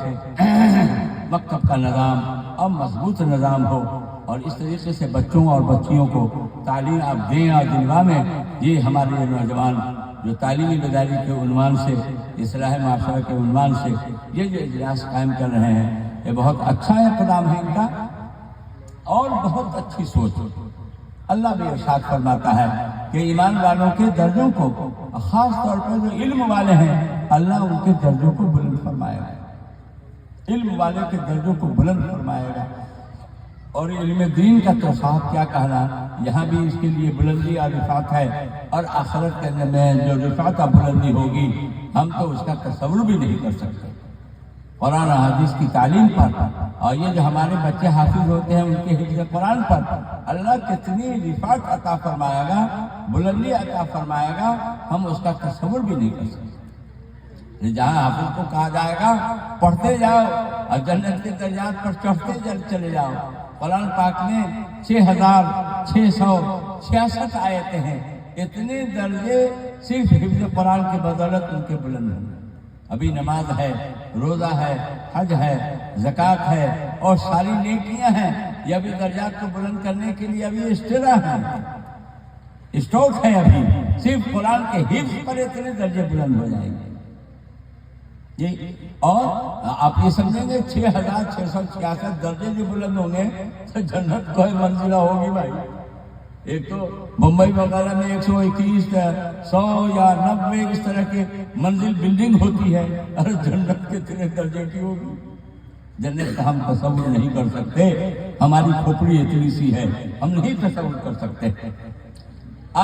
مکتب کا نظام اور مضبوط نظام ہو، اور اس طریقے سے بچوں اور بچیوں کو تعلیم آپ دیں اور دلوا میں۔ یہ ہمارے نوجوان جو تعلیمی بیداری کے عنوان سے، اصلاح معاشرہ کے عنوان سے یہ جو اجلاس قائم کر رہے ہیں، یہ بہت اچھا اقدام ہے ان کا اور بہت اچھی سوچ۔ اللہ بھی ارشاد فرماتا ہے کہ ایمان والوں کے درجوں کو، خاص طور پر جو علم والے ہیں، اللہ ان کے درجوں کو بلند فرمائے گا، علم والے کے درجوں کو بلند فرمائے گا۔ اور علم دین کا تو صاحب کیا کہنا، یہاں بھی اس کے لیے بلندی اور رفعت ہے، اور آخرت کے اندر میں جو رفعت اور بلندی ہوگی ہم تو اس کا تصور بھی نہیں کر سکتے۔ قرآن و حدیث کی تعلیم پر، اور یہ جو ہمارے بچے حافظ ہوتے ہیں ان کے حفظ قرآن پر اللہ کتنی رفعت عطا فرمائے گا، بلندی عطا فرمائے گا، ہم اس کا تصور بھی نہیں کر سکتے۔ جہاں حافظ کو کہا جائے گا پڑھتے جاؤ اور جنت کے درجات پر چڑھتے چلے جاؤ۔ قرآن پاک میں 6666 آیتیں ہیں، اتنے درجے صرف حفظ قرآن کی بدولت ان کے بلند ہیں۔ ابھی نماز ہے، روزہ ہے، حج ہے، زکوٰۃ ہے اور ساری نیکیاں ہیں، یہ ابھی درجات کو بلند کرنے کے لیے ابھی اسٹرا ہے، اسٹاک ہے، ابھی صرف قرآن کے حفظ پر اتنے درجے بلند ہو جائیں گے۔ اور آپ یہ سمجھیں گے 6666 درجے جو بلند ہوں گے تو جنت کوئی منزلہ ہوگی بھائی۔ ایک تو بمبئی وغیرہ میں 121 100 یا 90 اس طرح کے منزل بلڈنگ ہوتی ہے، اور جنت کے اتنے درجے کی ہوگی۔ جنت کا ہم تصور نہیں کر سکتے، ہماری کھوپڑی اتنی سی ہے، ہم نہیں تصور کر سکتے۔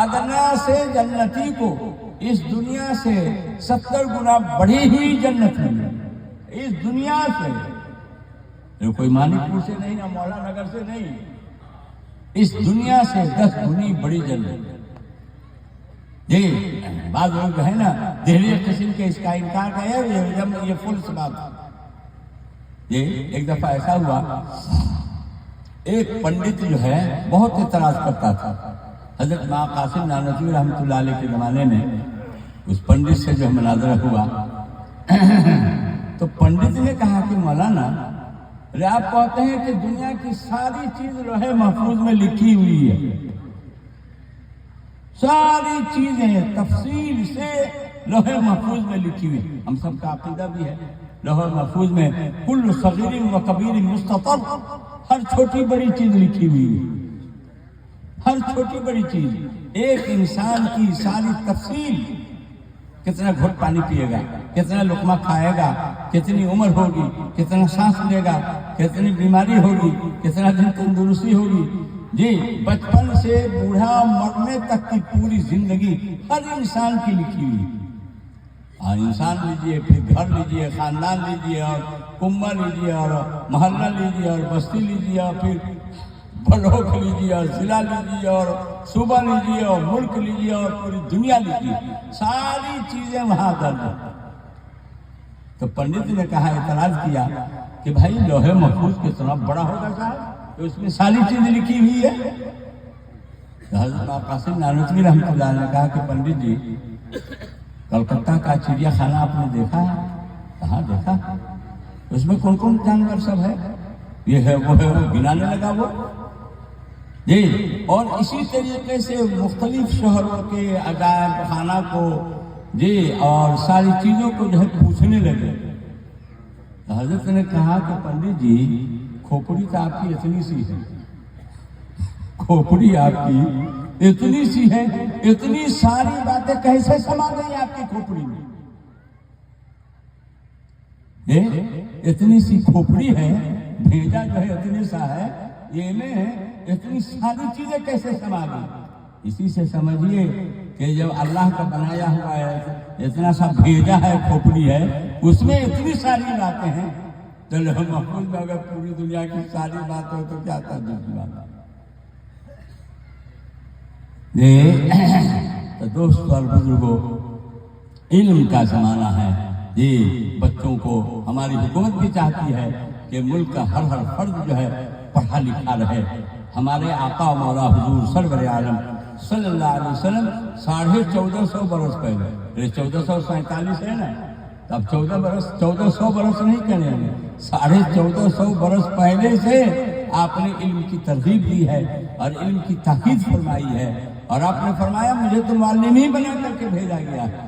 آدنا سے جنتی کو اس دنیا سے 70 گنا بڑی ہوئی جنت ملی، اس دنیا سے، کوئی مانک پور سے نہیں، نہ مولا نگر سے نہیں، اس دنیا سے 10 گنی بڑی جنت۔ بعض لوگ ہے نا دہلی قسم کے اس کا انکار کا ہے، یہ فل سے بات۔ ایک دفعہ ایسا ہوا، ایک پنڈت جو ہے بہت اعتراض کرتا تھا حضرت ماں قاسم نانوتوی رحمۃ اللہ علیہ کے زمانے میں۔ اس پنڈت سے جو مناظرہ ہوا تو پنڈت نے کہا کہ مولانا، آپ کہتے ہیں کہ دنیا کی ساری چیز لوح محفوظ میں لکھی ہوئی ہے، ساری چیزیں تفصیل سے لوح محفوظ میں لکھی ہوئی، ہم سب کا عقیدہ بھی ہے لوح محفوظ میں کل صغیر و کبیر مستطر، ہر چھوٹی بڑی چیز لکھی ہوئی ہے، ہر چھوٹی بڑی چیز، ایک انسان کی ساری تفصیل، کتنا گھٹ پانی پیے گا، کتنا لقمہ کھائے گا، کتنی عمر ہوگی، کتنا سانس لے گا، کتنی بیماری ہوگی، کتنا دن تندرستی ہوگی، بچپن سے بوڑھا مرنے تک کی پوری زندگی ہر انسان کی لکھی ہوئی۔ اور انسان لیجئے، پھر گھر لیجئے، خاندان لیجئے، اور کنبہ لیجئے، اور محلہ لیجئے، اور بستی لیجئے، اور پھر بلاک لیجئے، اور ضلع لیجئے، اور صوبہ لیجئے، اور ملک لیجئے، اور پوری دنیا لیجئے، ساری چیزیں وہاں درج ہیں۔ تو پنڈت نے کہا، اعتراض کیا کہ بھائی لوح محفوظ کتنا بڑا ہوگا صاحب، تو اس میں ساری چیز لکھی ہوئی ہے. حضرت قاسم نانوتوی رحمۃ اللہ علیہ نے کہا کہ پنڈت جی کلکتہ کا چڑیا خانہ آپ نے دیکھا ہے؟ کہاں دیکھا؟ اس میں کون کون جانور سب ہے؟ یہ ہے وہ گنانے لگا وہ جی. اور اسی طریقے سے مختلف شہروں کے عجائب خانہ کو جی اور ساری چیزوں کو جو ہے پوچھنے لگے. حضرت نے کہا کہ پنڈت جی کھوپڑی تو آپ کی اتنی سی ہے، کھوپڑی آپ کی اتنی سی ہے، اتنی ساری باتیں کیسے سما گئی آپ کی کھوپڑی میں؟ اتنی سی کھوپڑی ہے، بھیجا جو ہے اتنی سا ہے، یہ میں اتنی ساری چیزیں کیسے سما گئی؟ اسی سے سمجھیے کہ جب اللہ کا بنایا ہوا ہے اتنا سا بھیجا ہے کھوپڑی ہے، اس میں اتنی ساری باتیں ہیں. تو محفوظ میں اگر پوری دنیا کی ساری بات ہو تو کیا تعجب کی بات ہے. تو دوست اور بزرگوں، علم کا زمانہ ہے جی. بچوں کو ہماری حکومت بھی چاہتی ہے کہ ملک کا ہر فرد جو ہے پڑھا لکھا رہے. ہمارے آقا مولا حضور سرور عالم صلی اللہ علیہ وسلم 1450 برس پہلے، 1447 ہے نا، اب 1400 برس نہیں کہنے ہیں، 1450 برس پہلے سے آپ نے علم کی ترغیب دی ہے اور علم کی تاکید فرمائی ہے. اور آپ نے فرمایا مجھے تو معلم ہی بنا کر کے بھیجا گیا ہے،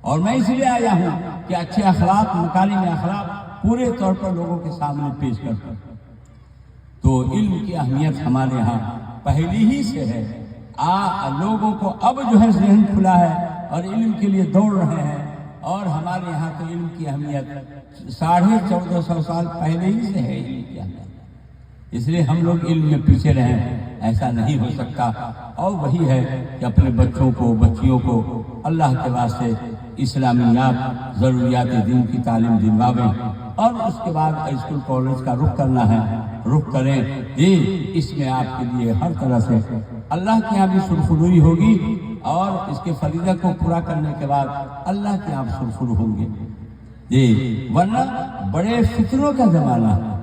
اور میں اس لیے آیا ہوں کہ اچھے اخلاق، مکارم اخلاق پورے طور پر لوگوں کے سامنے پیش کرتا ہوں. تو علم کی اہمیت ہمارے ہاں پہلی ہی سے ہے. لوگوں کو اب جو ہے ذہن کھلا ہے اور علم کے لیے دوڑ رہے ہیں. اور ہمارے یہاں تو علم کی اہمیت 1450 سال پہلے ہی سے ہے علم کی اہمیت. اس لیے ہم لوگ علم میں پیچھے رہیں، ایسا نہیں ہو سکتا. اور وہی ہے کہ اپنے بچوں کو، بچیوں کو اللہ کے واسطے اسلامیات، ضروریات دین کی تعلیم دلواویں، اور اس کے بعد اسکول کالج کا رخ کرنا ہے، رخ کریں جی. اس میں آپ کے لیے ہر طرح سے اللہ کے یہاں بھی سرخروئی ہوگی، اور اس کے فریضہ کو پورا کرنے کے بعد اللہ کے یہاں سرخرو ہوں گے جی. ورنہ بڑے فتنوں کا زمانہ ہے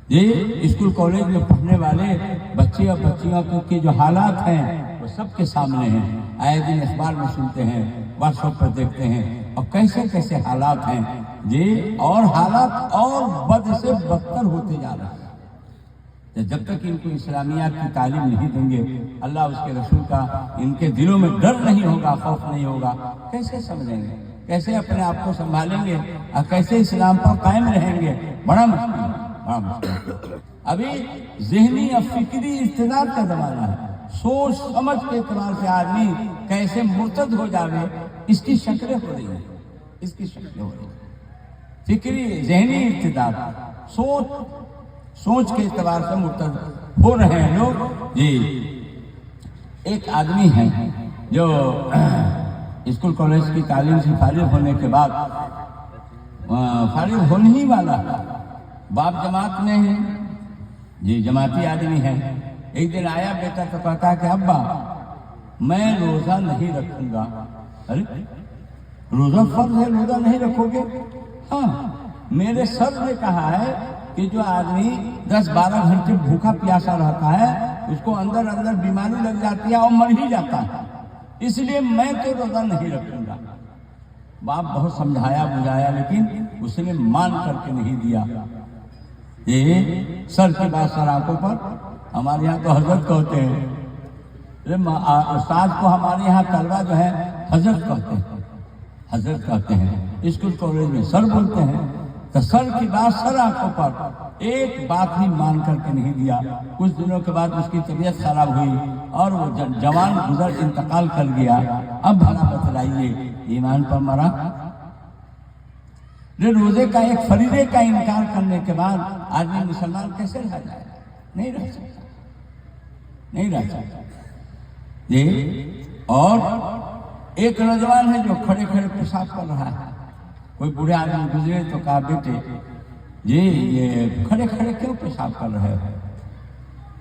جی. اسکول کالج میں پڑھنے والے بچے اور بچیوں کے جو حالات ہیں وہ سب کے سامنے ہیں. آئے دن اخبار میں سنتے ہیں، واٹس ایپ پر دیکھتے ہیں، اور کیسے کیسے حالات ہیں جی. اور حالات اور بد سے بدتر ہوتے جا رہے ہیں. جب تک ان کو اسلامیات کی تعلیم نہیں دیں گے، اللہ اس کے رسول کا ان کے دلوں میں ڈر نہیں ہوگا، خوف نہیں ہوگا، کیسے سمجھیں گے، کیسے اپنے آپ کو سنبھالیں گے، اور کیسے اسلام پر قائم رہیں گے؟ بڑا مشکل ہے، بڑا مشکل. ابھی ذہنی اور فکری استعداد کا زمانہ ہے. سوچ سمجھ کے اعتبار سے آدمی کیسے مرتد ہو جاوے، اس کی شکلیں ہو رہی ہیں، اس کی شکلیں ہو رہی ہیں. فکری ذہنی استعداد، سوچ کے اعتبار سے مرتد ہو رہے ہیں لوگ جی. ایک آدمی ہے جو اسکول کالج کی تعلیم سے فارغ ہونے کے بعد، فارغ ہونے ہی والا، باپ جماعت میں ہے جی، جماعتی آدمی ہے. ایک دن آیا بیٹا تو کہتا کہ ابا میں روزہ نہیں رکھوں گا. ارے روزہ فرض ہے، روزہ نہیں رکھو گے؟ ہاں، میرے سر نے کہا ہے کہ جو آدمی 10-12 گھنٹے بھوکا پیاسا رہتا ہے اس کو اندر اندر بیماری لگ جاتی ہے اور مر ہی جاتا ہے، اس لیے میں تو روزہ نہیں رکھوں گا. باپ بہت سمجھایا بجھایا لیکن اس نے مان کر کے نہیں دیا. یہ سر کی بات سر آنکھوں پر. ہمارے یہاں تو حضرت کہتے ہیں، استاد کو ہمارے یہاں طلبہ جو ہے حضرت کہتے ہیں، حضرت کہتے ہیں. اسکول کالج میں سر بولتے ہیں. تو سر کی بات سر آنکھوں پر، ایک بات ہی مان کر کے نہیں دیا. کچھ دنوں کے بعد اس کی طبیعت خراب ہوئی اور وہ جوان گزر انتقال کر گیا. اب بھلا بتلائیے ایمان پر مرا؟ روزے کا ایک فریضے کا انکار کرنے کے بعد آدمی مسلمان کیسے رہ جائے؟ نہیں رہ سکتا، نہیں رہ سکتا جی. اور ایک نوجوان ہے جو کھڑے کھڑے پیشاب کر رہا ہے. کوئی بوڑھے آدمی گزرے تو کہا بیٹے جی یہ کھڑے کھڑے کیوں پیشاب کر رہے ہو؟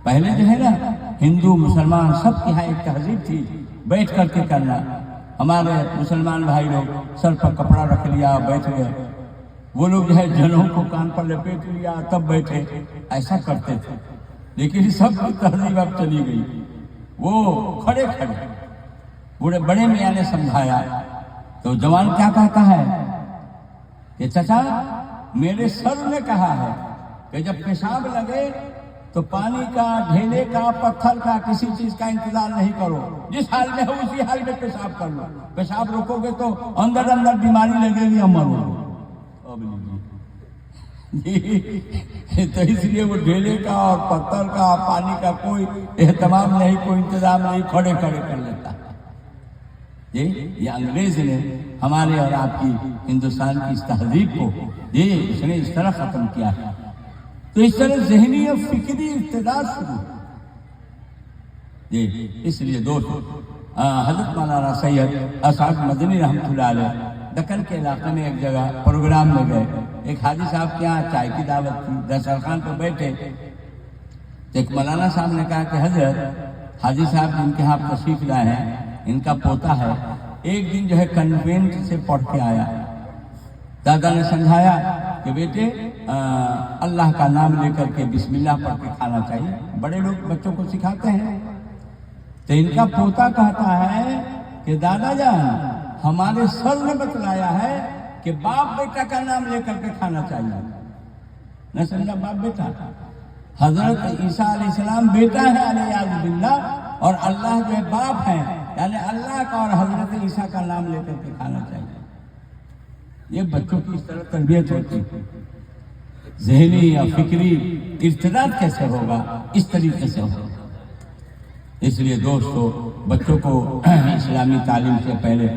پہلے جو ہے نا ہندو مسلمان سب کے یہاں ایک تہذیب تھی بیٹھ کر کے کرنا. ہمارے مسلمان بھائی لوگ سر پر کپڑا رکھ لیا بیٹھ گئے، وہ لوگ جو ہے جنوں کو کان پر لپیٹ لیا تب بیٹھے، ایسا کرتے تھے. لیکن سب کی تہذیب اب چلی گئی. وہ کھڑے کھڑے بوڑھے بڑے میاں نے سمجھایا تو جوان کیا کہتا ہے کہ چچا میرے سر نے کہا ہے کہ جب پیشاب لگے تو پانی کا، ڈھیلے کا، پتھر کا، کسی چیز کا انتظار نہیں کرو، جس حال میں ہو اسی حال میں پیشاب کر لو. پیشاب روکو گے تو اندر اندر بیماری لگے گی، امر ہوگی. تو اس لیے وہ ڈھیلے کا اور پتھر کا، پانی کا کوئی اہتمام نہیں، کوئی انتظام نہیں، کھڑے کھڑے کر لیتا. یہ انگریز نے ہمارے اور آپ کی ہندوستان کی اس تہذیب کو اس نے اس طرح ختم کیا ہے. تو اس طرح ذہنی اور فکری ارتداد شروع. اس لیے دوست حضرت مولانا سید اسعد مدنی رحمۃ اللہ علیہ دکن کے علاقے میں ایک جگہ پروگرام میں گئے. ایک حاجی صاحب کے یہاں چائے کی دعوت تھی، دسترخوان پہ بیٹھے. ایک مولانا صاحب نے کہا کہ حضرت حاجی صاحب جن کے یہاں تشریف لائے ہیں ان کا پوتا ہے، ایک دن جو ہے کنوینٹ سے پڑھ کے آیا. دادا نے سمجھایا کہ بیٹے اللہ کا نام لے کر کے بسم اللہ پڑھ کے کھانا چاہیے، بڑے لوگ بچوں کو سکھاتے ہیں. تو ان کا پوتا کہتا ہے کہ دادا جان ہمارے سر نے بتلایا ہے کہ باپ بیٹا کا نام لے کر کے کھانا چاہیے. نہ سمجھا باپ بیٹا، حضرت عیسیٰ علیہ السلام بیٹا ہے علیہ باللہ، اور اللہ جو ہے باپ ہے، یعنی اللہ کا اور حضرت عیسیٰ کا نام لے کر کے کھانا چاہیے. یہ بچوں کی اس طرح تربیت ہوتی. ذہنی یا فکری ارتداد کیسے ہوگا؟ اس طریقے سے ہوگا. اس لیے دوستو بچوں کو اسلامی تعلیم سے پہلے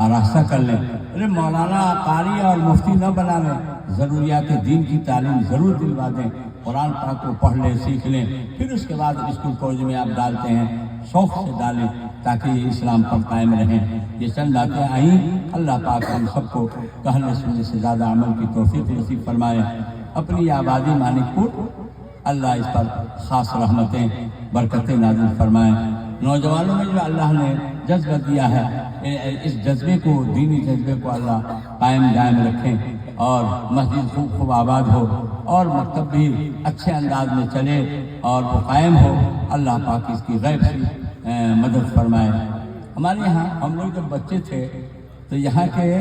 آراستہ کر لیں. ارے مولانا قاری اور مفتی نہ بنا لیں، ضروریات دین کی تعلیم ضرور دلوا دیں. قرآن پاک کو پڑھ لیں، سیکھ لیں، پھر اس کے بعد اسکول کالج میں آپ ڈالتے ہیں شوق سے ڈالیں تاکہ یہ اسلام پر قائم رہیں. یہ چند باتیں آئیں. اللہ پاک ہم سب کو کہنے سننے سے زیادہ عمل کی توفیق نصیب فرمائے. اپنی آبادی مانک پور اللہ اس پر خاص رحمتیں برکتیں نازل فرمائیں. نوجوانوں میں جو اللہ نے جذبہ دیا ہے، اس جذبے کو، دینی جذبے کو اللہ قائم دائم رکھیں، اور مسجد خوب آباد ہو، اور مکتب بھی اچھے انداز میں چلے اور وہ قائم ہو. اللہ پاک اس کی غیب سے مدد فرمائے. ہمارے یہاں ہم لوگ جب بچے تھے تو یہاں کے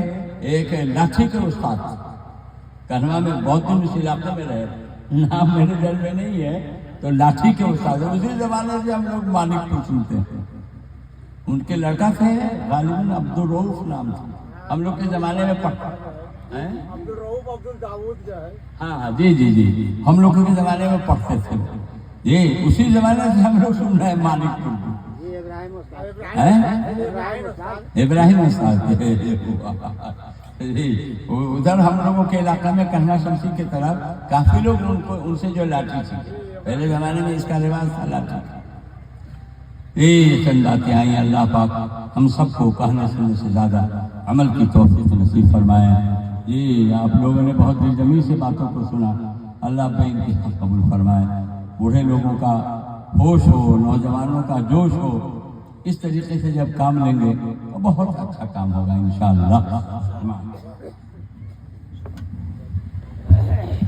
ایک لاٹھی کے استاد، کہنوا میں بہت دن اس علاقے میں رہے، نام میرے دل میں نہیں ہے، تو لاٹھی کے استاد اسی زمانے سے ہم لوگ مانک پور سنتے ہیں. ان کے لڑکا تھے غالباً عبدالرؤف نام تھا. ہم لوگ کے زمانے میں ہاں جی ہم لوگ کے زمانے میں پڑھتے تھے. یہ اسی زمانے سے ہم لوگ سن رہے ہیں مانک پور. ابراہیم استاد ادھر ہم لوگوں کے علاقے میں کنوا شمسی کی طرف کافی لوگ ان سے جو لاٹھی تھی، پہلے زمانے میں اس کا رواج تھا لاٹھی. یہ چند باتیں آئیں. اللہ پاک ہم سب کو کہنے سننے سے زیادہ عمل کی توفیق نصیب فرمائے. یہ آپ لوگوں نے بہت دل جمی سے باتوں کو سنا. اللہ بے انتہا قبول فرمائے. بوڑھے لوگوں کا ہوش ہو، نوجوانوں کا جوش ہو. اس طریقے سے جب کام لیں گے تو بہت اچھا کام ہوگا انشاءاللہ.